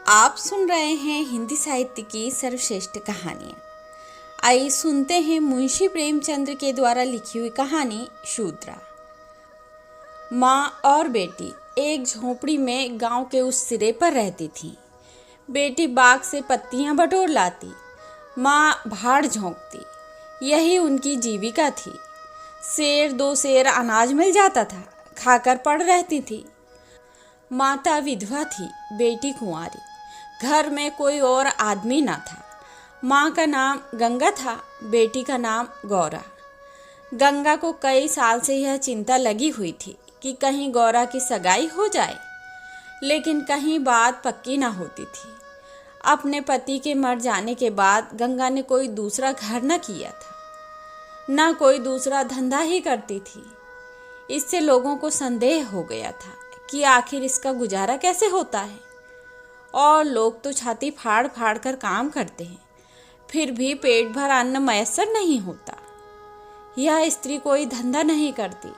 आप सुन रहे हैं हिंदी साहित्य की सर्वश्रेष्ठ कहानियाँ। आइए सुनते हैं मुंशी प्रेमचंद्र के द्वारा लिखी हुई कहानी शूद्रा। माँ और बेटी एक झोपड़ी में गांव के उस सिरे पर रहती थी। बेटी बाग से पत्तियां बटोर लाती, माँ भाड़ झोंकती। यही उनकी जीविका थी। सेर दो सेर अनाज मिल जाता था, खाकर पड़ रहती थी। माता विधवा थी, बेटी कुंवारी। घर में कोई और आदमी ना था। माँ का नाम गंगा था, बेटी का नाम गौरा। गंगा को कई साल से यह चिंता लगी हुई थी कि कहीं गौरा की सगाई हो जाए, लेकिन कहीं बात पक्की ना होती थी। अपने पति के मर जाने के बाद गंगा ने कोई दूसरा घर न किया था, न कोई दूसरा धंधा ही करती थी। इससे लोगों को संदेह हो गया था कि आखिर इसका गुजारा कैसे होता है। और लोग तो छाती फाड़ फाड़ कर काम करते हैं, फिर भी पेट भर अन्न मयस्सर नहीं होता। यह स्त्री कोई धंधा नहीं करती,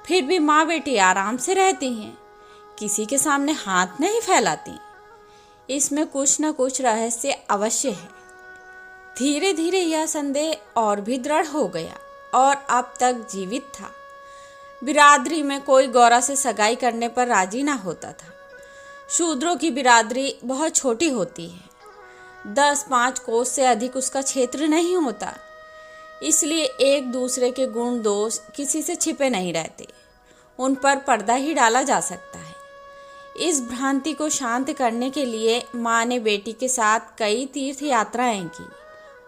फिर भी माँ बेटी आराम से रहती हैं, किसी के सामने हाथ नहीं फैलाती। इसमें कुछ न कुछ रहस्य अवश्य है। धीरे धीरे यह संदेह और भी दृढ़ हो गया और अब तक जीवित था। बिरादरी में कोई गौरा से सगाई करने पर राजी ना होता था। शूद्रों की बिरादरी बहुत छोटी होती है, 10-5 कोस से अधिक उसका क्षेत्र नहीं होता। इसलिए एक दूसरे के गुण दोष किसी से छिपे नहीं रहते, उन पर पर्दा ही डाला जा सकता है। इस भ्रांति को शांत करने के लिए माँ ने बेटी के साथ कई तीर्थ यात्राएं की,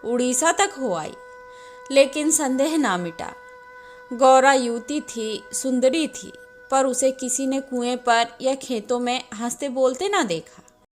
उड़ीसा तक हो आई, लेकिन संदेह ना मिटा। गौरा युवती थी, सुंदरी थी, पर उसे किसी ने कुएं पर या खेतों में हंसते बोलते ना देखा।